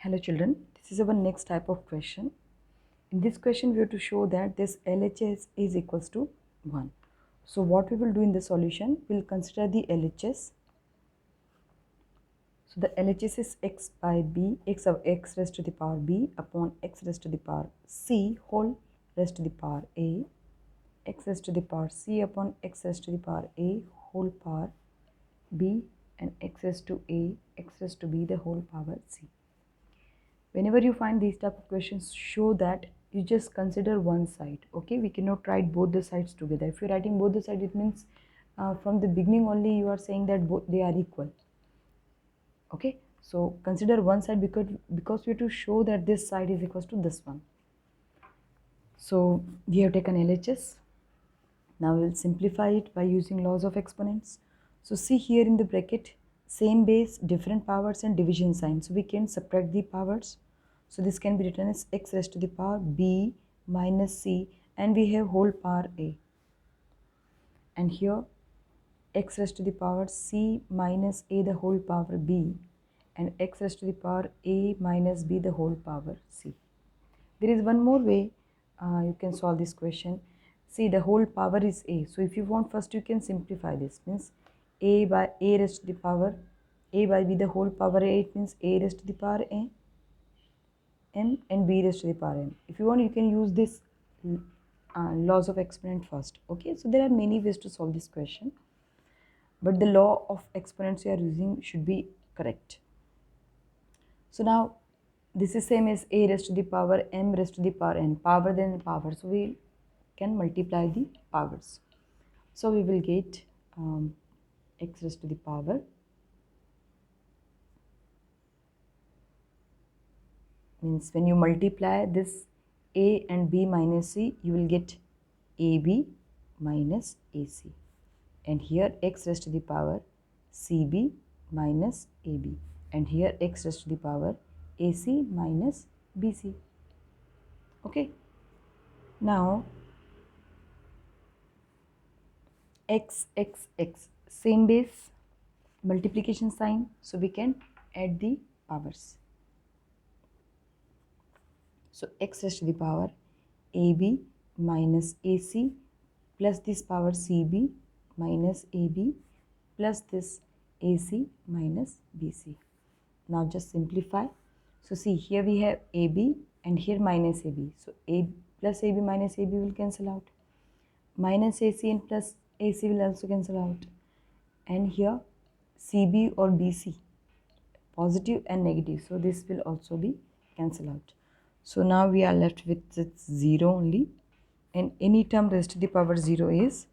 Hello children, this is our next type of question. In this question we have to show that this LHS is equals to 1. So what we will do in the solution, we will consider the LHS. So the LHS is x by b, x of x raised to the power b upon x raised to the power c whole raised to the power a, x raised to the power c upon x raised to the power a whole power b, and x raised to a, x raised to b the whole power c. Whenever you find these type of questions, show that you just consider one side. Okay, we cannot write both the sides together. If you're writing both the sides, it means from the beginning only you are saying that both they are equal. Okay, so consider one side because we have to show that this side is equal to this one. So we have taken LHS. Now we will simplify it by using laws of exponents. So see here in the bracket, same base, different powers and division sign. So we can subtract the powers. So this can be written as x raised to the power b minus c, and we have whole power a. And here x raised to the power c minus a the whole power b, and x raised to the power a minus b the whole power c. There is one more way you can solve this question. See, the whole power is a. So if you want, first you can simplify this. Means a by a raised to the power a by b the whole power a. It means a raised to the power a m and b raised to the power m. If you want, you can use this laws of exponent first. Okay, so there are many ways to solve this question, but the law of exponents you are using should be correct. So now this is same as a raised to the power m raised to the power n, power then power. So we can multiply the powers. So we will get x raised to the power means when you multiply this a and b minus c, you will get ab minus ac, and here x raised to the power cb minus ab, and here x raised to the power ac minus bc. Okay, now x same base, multiplication sign, so we can add the powers. So x raised to the power ab minus ac plus this power cb minus ab plus this ac minus bc. Now just simplify. So see, here we have ab and here minus ab. So a plus ab minus ab will cancel out. Minus ac and plus ac will also cancel out. And here cb or bc, positive and negative, so this will also be cancelled out. So now we are left with 0 only, and any term raised to the power 0 is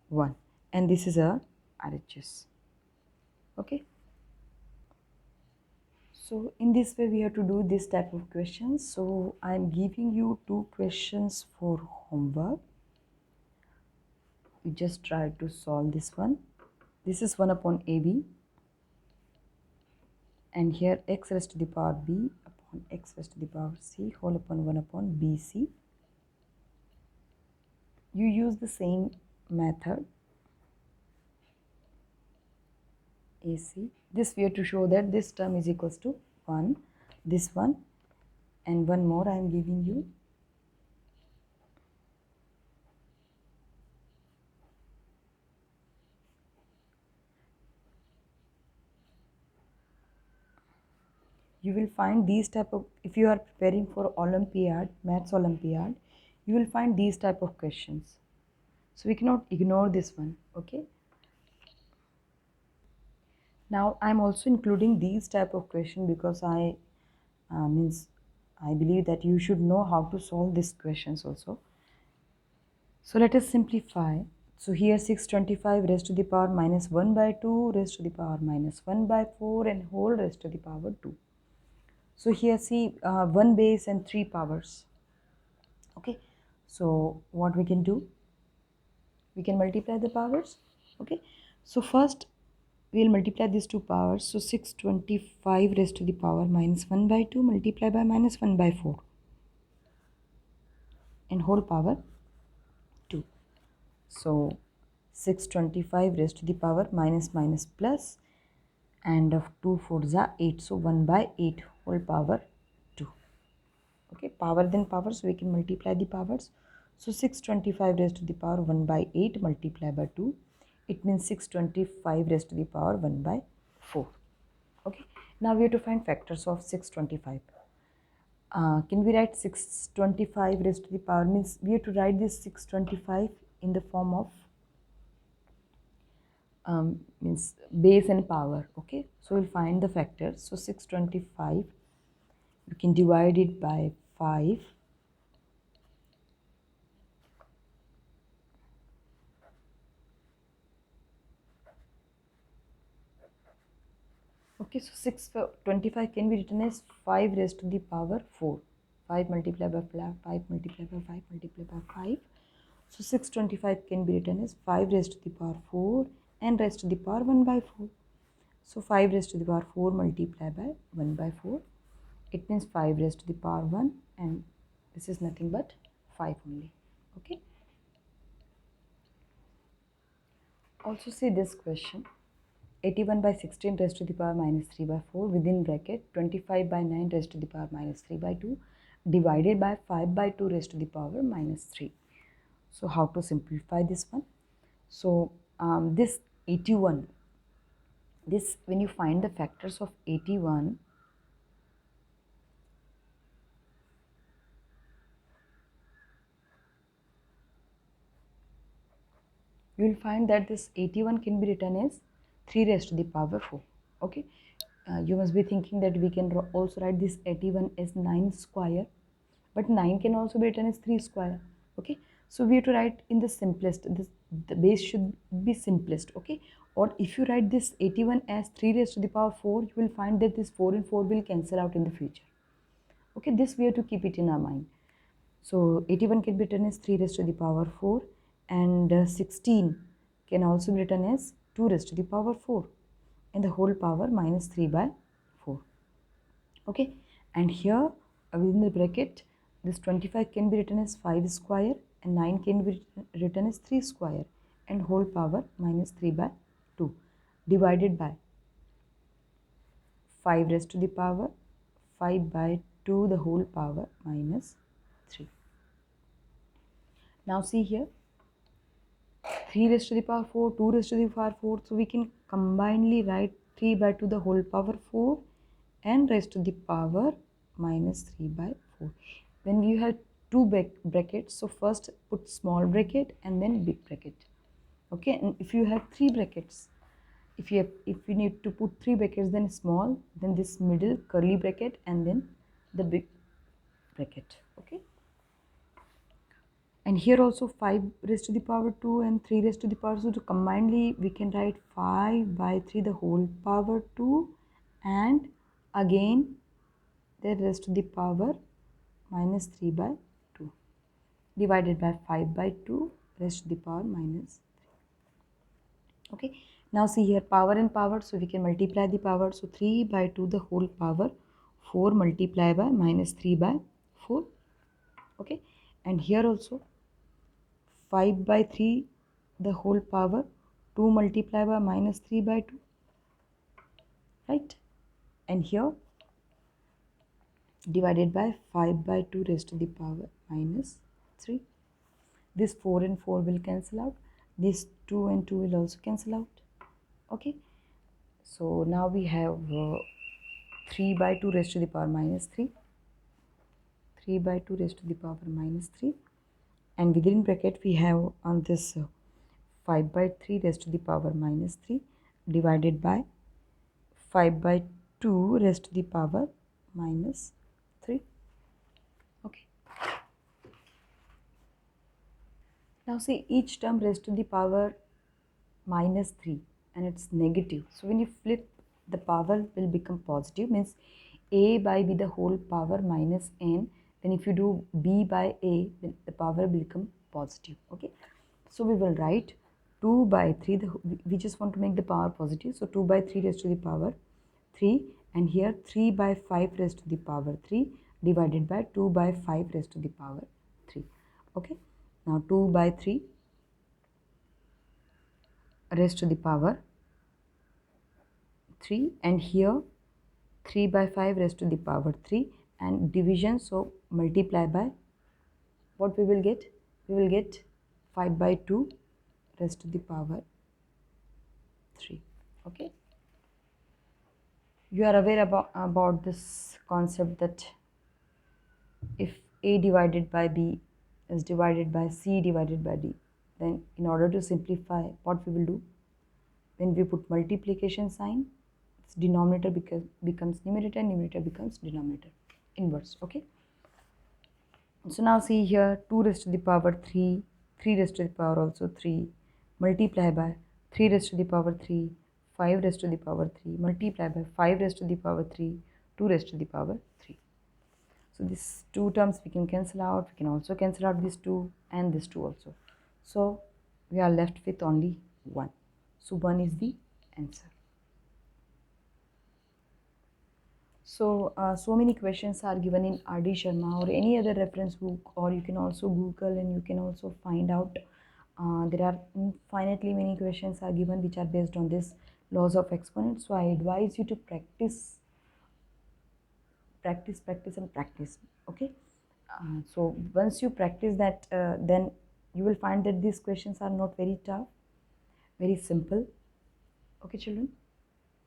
1, and this is a RHS. Okay, so in this way we have to do this type of questions. So I am giving you 2 questions for homework. You just try to solve this one. This is 1 upon AB, and here x raised to the power b upon x raised to the power c whole upon 1 upon bc. You use the same method AC. This we have to show that this term is equals to 1, this one, and one more I am giving you. You will find these type of, if you are preparing for Olympiad, Maths Olympiad, you will find these type of questions. So we cannot ignore this one. Okay. Now I am also including these type of question because I believe that you should know how to solve these questions also. So let us simplify. So here 625 raised to the power minus 1 by 2 raised to the power minus 1 by 4 and whole raised to the power 2. So here see 1 base and 3 powers. Okay, so what we can do? We can multiply the powers. Okay, so first we will multiply these 2 powers. So 625 raised to the power minus 1 by 2 multiplied by minus 1 by 4 and whole power 2. So 625 raised to the power minus minus plus, and of 2 4s are 8, so 1 by 8 whole power 2. Okay, power then power, so we can multiply the powers. So 625 raised to the power 1 by 8 multiplied by 2, it means 625 raised to the power 1 by 4. Okay, now we have to find factors of 625. Can we write 625 raised to the power, means we have to write this 625 in the form of means base and power. Okay, so we'll find the factors. So 625, we can divide it by 5. Okay, so 625 can be written as 5 raised to the power 4. 5 multiplied by 5 multiplied by 5 multiplied by 5. So 625 can be written as 5 raised to the power 4 and raised to the power 1 by 4. So 5 raised to the power 4 multiplied by 1 by 4. It means 5 raised to the power 1, and this is nothing but 5 only. Okay. Also see this question. 81 by 16 raised to the power minus 3 by 4 within bracket 25 by 9 raised to the power minus 3 by 2 divided by 5 by 2 raised to the power minus 3. So how to simplify this one? So this 81, this when you find the factors of 81, you will find that this 81 can be written as 3 raised to the power 4. Okay, you must be thinking that we can also write this 81 as 9 square, but 9 can also be written as 3 square. Okay, so we have to write in the simplest, the base should be simplest. Okay, or if you write this 81 as 3 raised to the power 4, you will find that this 4 and 4 will cancel out in the future. Okay, this we have to keep it in our mind. So 81 can be written as 3 raised to the power 4, and 16 can also be written as 2 raised to the power 4 and the whole power minus 3 by 4. Okay, and here within the bracket this 25 can be written as 5 square and 9 can be written as 3 square and whole power minus 3 by 2 divided by 5 raised to the power 5 by 2 the whole power minus 3. Now see here, 3 raised to the power 4, 2 raised to the power 4, so we can combinedly write 3 by 2 the whole power 4 and raised to the power minus 3 by 4. When you have two brackets, so first put small bracket and then big bracket. Okay, and if you have 3 brackets, if you need to put 3 brackets, then small, then this middle curly bracket and then the big bracket. Okay, and here also 5 raised to the power 2 and 3 raised to the power 2, so combinedly we can write 5 by 3 the whole power 2 and again the raised to the power minus 3 by 2 divided by 5 by 2 raised to the power minus 3. Okay, now see here power and power, so we can multiply the power. So 3 by 2 the whole power 4 multiplied by minus 3 by 4. Okay, and here also 5 by 3 the whole power 2 multiplied by minus 3 by 2, right? And here divided by 5 by 2 raised to the power minus 3. This 4 and 4 will cancel out. This 2 and 2 will also cancel out. Okay, so now we have 3 by 2 raised to the power minus 3. 3 by 2 raised to the power minus 3, and within bracket we have on this 5 by 3 raised to the power minus 3 divided by 5 by 2 raised to the power minus 3. Okay, now see each term raised to the power minus 3 and it's negative, so when you flip the power will become positive, means a by b the whole power minus n, then if you do b by a then the power will become positive. Okay, so we will write 2 by 3, we just want to make the power positive, so 2 by 3 raised to the power 3, and here 3 by 5 raised to the power 3 divided by 2 by 5 raised to the power 3. Okay, now 2 by 3 raised to the power 3, and here 3 by 5 raised to the power 3, and division, so multiply by what we will get? We will get 5 by 2 raised to the power 3. Okay, you are aware about this concept that if A divided by B is divided by C divided by D, then in order to simplify, what we will do? When we put multiplication sign, its denominator becomes numerator, numerator becomes denominator, inverse. Okay, so now see here, 2 raised to the power 3, 3 raised to the power also 3, multiply by 3 raised to the power 3, 5 raised to the power 3, multiply by 5 raised to the power 3, 2 raised to the power 3. So these two terms we can cancel out. We can also cancel out this 2 and this 2 also. So we are left with only 1. So 1 is the answer. So, so many questions are given in R.D. Sharma or any other reference book, or you can also Google and you can also find out. There are infinitely many questions are given which are based on this laws of exponents. So I advise you to practice, and practice. Okay. So once you practice that, then you will find that these questions are not very tough, very simple. Okay, children.